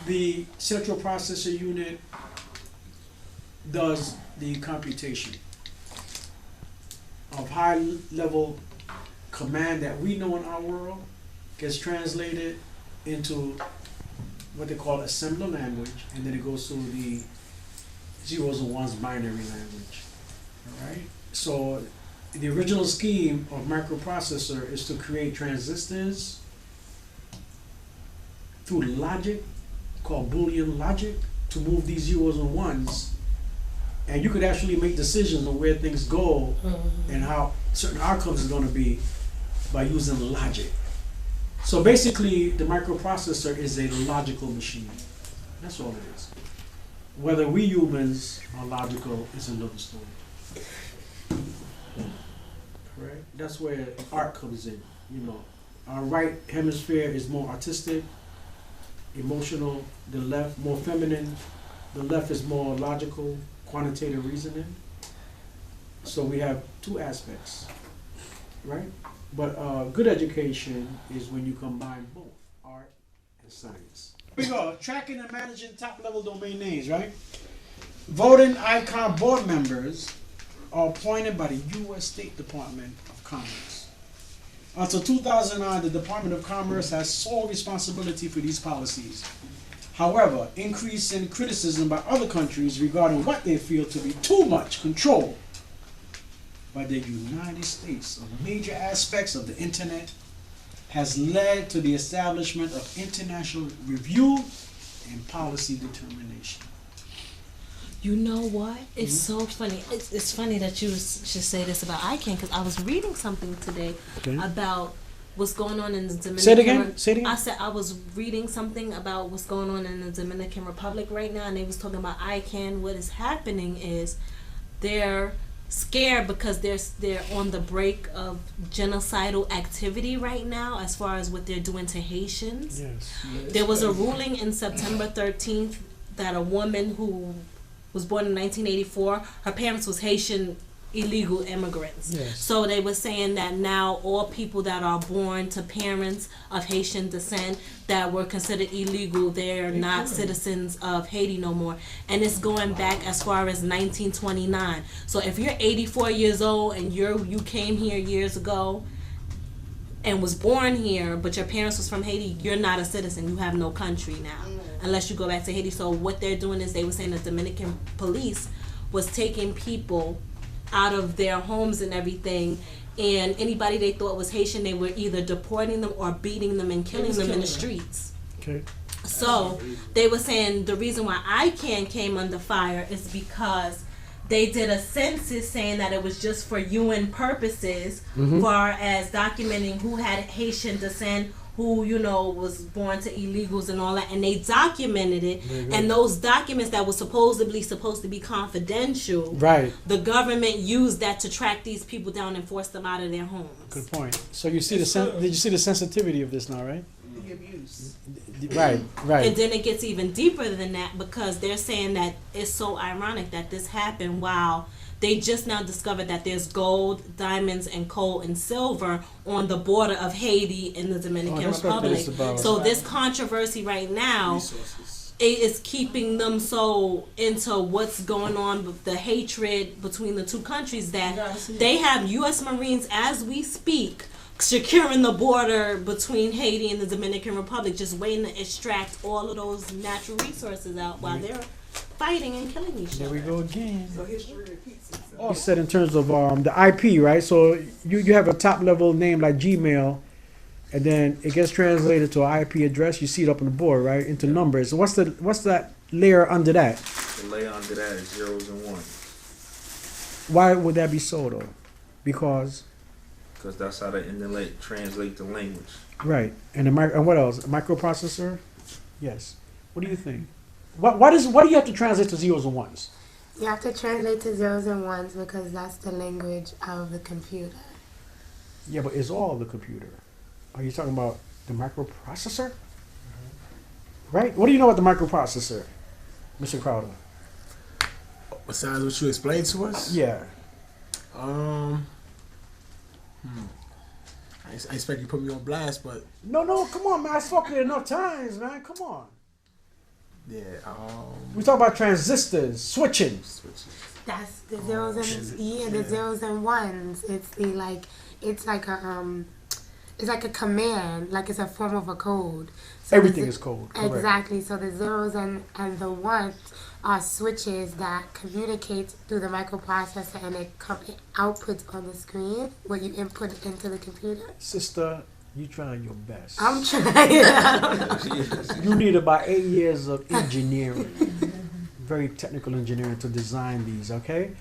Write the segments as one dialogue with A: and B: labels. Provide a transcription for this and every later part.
A: the central processor unit does the computation of high level command that we know in our world, gets translated into what they call assembler language, and then it goes to the zeros and ones binary language. Alright? So the original scheme of microprocessor is to create transistors through logic, called Boolean logic, to move these zeros and ones. And you could actually make decisions on where things go and how certain outcomes are going to be by using logic. So basically, the microprocessor is a logical machine. That's all it is. Whether we humans are logical is another story. Correct? That's where art comes in. You know, our right hemisphere is more artistic, emotional. The left more feminine. The left is more logical, quantitative reasoning. So we have two aspects, right? But good education is when you combine both art and science. Here we go. Tracking and managing top-level domain names, right? Voting ICON board members are appointed by the U.S. State Department of Commerce. Until 2009, the Department of Commerce has sole responsibility for these policies. However, increasing criticism by other countries regarding what they feel to be too much control by the United States of major aspects of the internet has led to the establishment of international review and policy determination.
B: You know what? It's so funny. It's funny that you should say this about ICANN, because I was reading something today about what's going on in the Dominican.
A: Say it again. Say it again.
B: I said I was reading something about what's going on in the Dominican Republic right now, and they was talking about ICANN. What is happening is they're scared because they're on the break of genocidal activity right now as far as what they're doing to Haitians.
A: Yes.
B: There was a ruling in September 13th that a woman who was born in 1984, her parents was Haitian illegal immigrants.
A: Yes.
B: So they were saying that now all people that are born to parents of Haitian descent that were considered illegal, they're not citizens of Haiti no more. And it's going back as far as 1929. So if you're 84 years old and you came here years ago and was born here, but your parents was from Haiti, you're not a citizen. You have no country now, unless you go back to Haiti. So what they're doing is they were saying the Dominican police was taking people out of their homes and everything, and anybody they thought was Haitian, they were either deporting them or beating them and killing them in the streets.
A: Okay.
B: So they were saying the reason why ICANN came under fire is because they did a census saying that it was just for UN purposes, far as documenting who had Haitian descent, who, you know, was born to illegals and all that, and they documented it. And those documents that were supposed to be confidential,
A: Right.
B: the government used that to track these people down and force them out of their homes.
A: Good point. So you see did you see the sensitivity of this now, right?
C: The abuse.
A: Right. Right.
B: And then it gets even deeper than that, because they're saying that it's so ironic that this happened while they just now discovered that there's gold, diamonds, and coal and silver on the border of Haiti and the Dominican Republic. So this controversy right now is keeping them so into what's going on with the hatred between the two countries that they have U.S. Marines, as we speak, securing the border between Haiti and the Dominican Republic, just waiting to extract all of those natural resources out while they're fighting and killing each other.
A: There we go again.
C: So history repeats itself.
A: You said in terms of the IP, right? So you have a top level name like Gmail, and then it gets translated to an IP address. You see it up on the board, right? Into numbers. So what's that layer under that?
D: The layer under that is zeros and ones.
A: Why would that be so though? Because
D: that's how the internet translate the language.
A: right. And and what else? A microprocessor? Yes. What do you think? What do you have to translate to zeros and ones?
E: You have to translate to zeros and ones because that's the language of the computer.
A: Yeah, but it's all the computer. Are you talking about the microprocessor? Right? What do you know about the microprocessor, Mr. Crowder?
F: Besides what you explained to us?
A: Yeah.
F: I expect you to put me on blast, but
A: No, come on, man. I spoke to you enough times, man. Come on.
F: Yeah.
A: We talk about transistors, switching.
E: That's the zeros and the zeros and ones. It's like a command, like it's a form of a code. So
A: Everything is code. Correct.
E: Exactly. So the zeros and the ones are switches that communicate through the microprocessor, and it outputs on the screen what you input into the computer.
A: Sister, you trying your best.
E: I'm trying.
A: You need about 8 years of engineering, very technical engineering to design these, okay?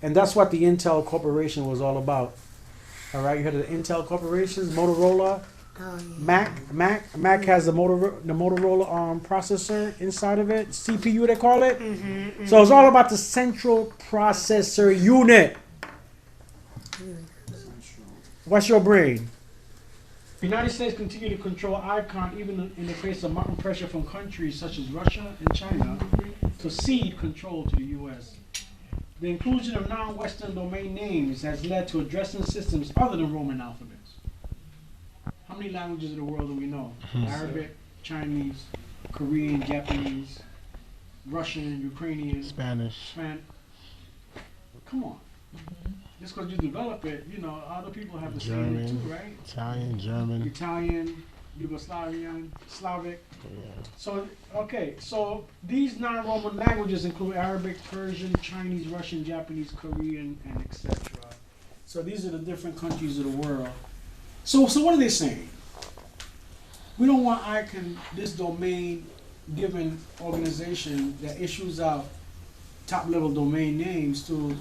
A: And that's what the Intel Corporation was all about. All right, you heard of the Intel Corporations, Motorola,
E: Oh, yeah.
A: Mac has the Motorola processor inside of it, CPU they call it. So it's all about the central processor unit. What's your brain? The United States continue to control ICON even in the face of mounting pressure from countries such as Russia and China to cede control to the U.S. The inclusion of non-Western domain names has led to addressing systems other than Roman alphabets. How many languages in the world do we know? Arabic, Chinese, Korean, Japanese, Russian, Ukrainian,
F: Spanish.
A: Come on. Just because you develop it, you know, other people have the
F: German,
A: same too, right?
F: Italian, German.
A: Italian, Yugoslavian, Slavic.
F: Yeah.
A: So, okay, so these non-Roman languages include Arabic, Persian, Chinese, Russian, Japanese, Korean, and etc. So these are the different countries of the world. So what are they saying? We don't want ICANN, this domain-given organization that issues out top-level domain names, to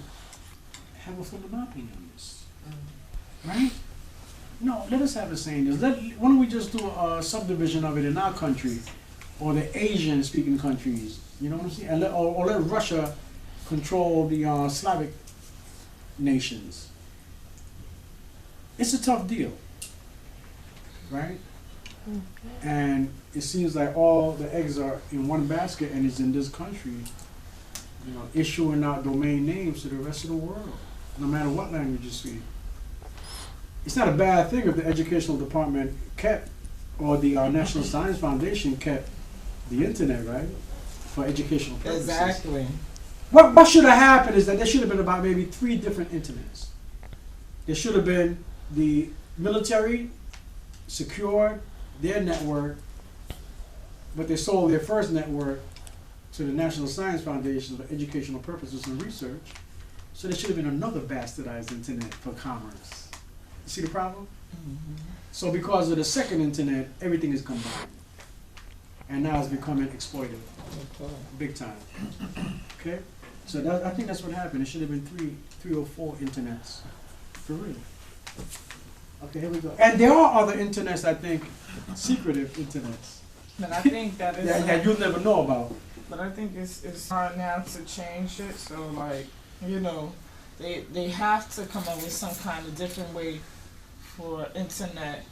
A: have a full monopoly on this, right? No, let us have a say in this. Why don't we just do a subdivision of it in our country, or the Asian-speaking countries? You know what I'm saying? And or let Russia control the Slavic nations. It's a tough deal, right? And it seems like all the eggs are in one basket, and it's in this country, you know, issuing out domain names to the rest of the world, no matter what language you speak. It's not a bad thing if the educational department kept, or the National Science Foundation kept the internet, right? For educational purposes.
C: Exactly.
A: What should have happened is that there should have been about maybe 3 different internets. There should have been the military secured their network, but they sold their first network to the National Science Foundation for educational purposes and research. So there should have been another bastardized internet for commerce. You see the problem? So because of the second internet, everything is combined. And now it's becoming exploitive. Big time. Okay? So I think that's what happened. It should have been three or four internets. For real. Okay, here we go. And there are other internets, I think, secretive internets.
C: But I think that is
A: that you'll never know about.
C: But I think it's hard now to change it. So like, you know, they have to come up with some kind of different way for internet,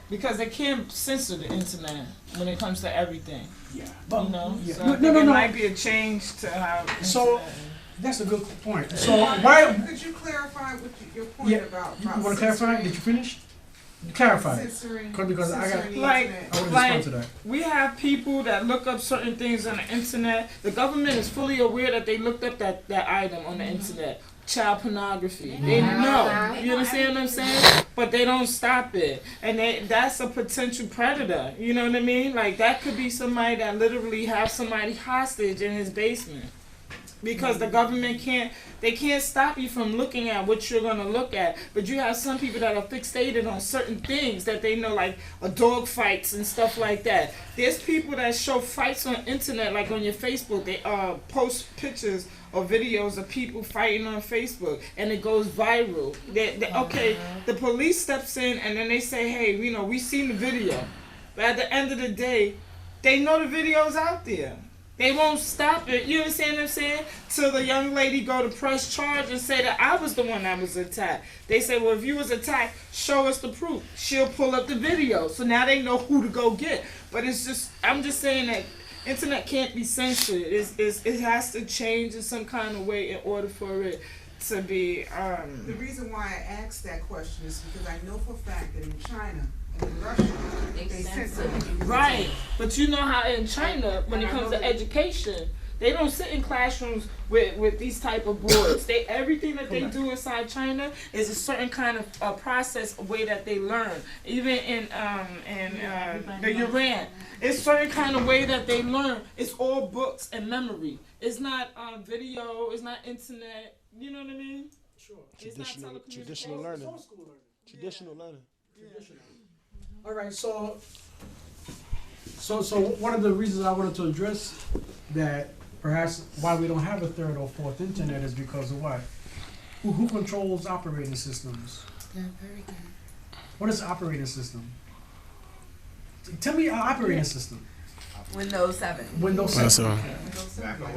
C: because they can't censor the internet when it comes to everything.
A: Yeah.
C: You know?
A: Yeah.
C: So I think it might be a change to how
A: So
C: internet
A: that's a good point. So why?
G: Could you clarify what your point about?
A: You want to clarify? Did you finish? Clarify.
G: Censoring.
A: Because I got.
G: censoring the
C: Like-
G: internet.
A: I want to
C: Like-
A: respond to that.
C: we have people that look up certain things on the internet. The government is fully aware that they looked up that item on the internet. Child pornography. They know. You understand what I'm saying? But they don't stop it. And that's a potential predator. You know what I mean? Like, that could be somebody that literally have somebody hostage in his basement. Because the government can't stop you from looking at what you're going to look at. But you have some people that are fixated on certain things that they know, like dog fights and stuff like that. There's people that show fights on internet, like on your Facebook. They post pictures or videos of people fighting on Facebook, and it goes viral. Okay, the police steps in, and then they say, hey, you know, we seen the video. But at the end of the day, they know the video's out there. They won't stop it. You understand what I'm saying? Till the young lady go to press charge and say that I was the one that was attacked. They say, well, if you was attacked, show us the proof. She'll pull up the video. So now they know who to go get. But it's just, I'm just saying that internet can't be censored. It has to change in some kind of way in order for it to be.
G: The reason why I asked that question is because I know for a fact that in China and in Russia, They sensitive.
C: Right, but you know how in China, when it comes to education, they don't sit in classrooms with these type of boards. Everything that they do inside China is a certain kind of process, a way that they learn. Even in the Iran, it's certain kind of way that they learn. It's all books and memory. It's not video. It's not internet. You know what I mean?
A: Sure.
F: Traditional learning. Traditional learning.
A: All right, so one of the reasons I wanted to address that perhaps why we don't have a third or fourth internet is because of what? Who controls operating systems?
E: Yeah, very good.
A: What is operating system? Tell me an operating system.
H: Windows 7.
A: Windows 7. Exactly.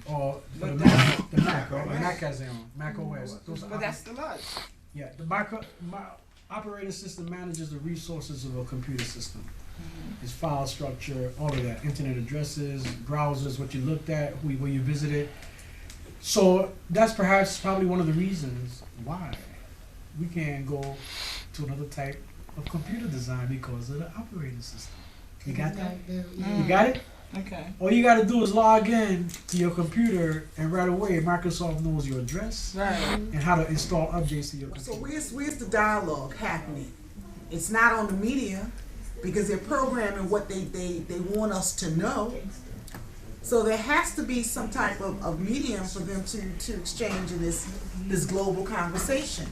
A: Or for the Mac, right? The Mac has their own. Mac OS.
C: But that's the lot.
A: Yeah, the operating system manages the resources of a computer system. Its file structure, all of that, internet addresses, browsers, what you looked at, where you visited. So that's probably one of the reasons why we can't go to another type of computer design because of the operating system. You got that? You got it?
C: Okay.
A: All you got to do is log in to your computer, and right away Microsoft knows your address and how to install updates to your computer.
G: So where's the dialogue happening? It's not on the media because they're programming what they want us to know. So there has to be some type of medium for them to exchange in this global conversation.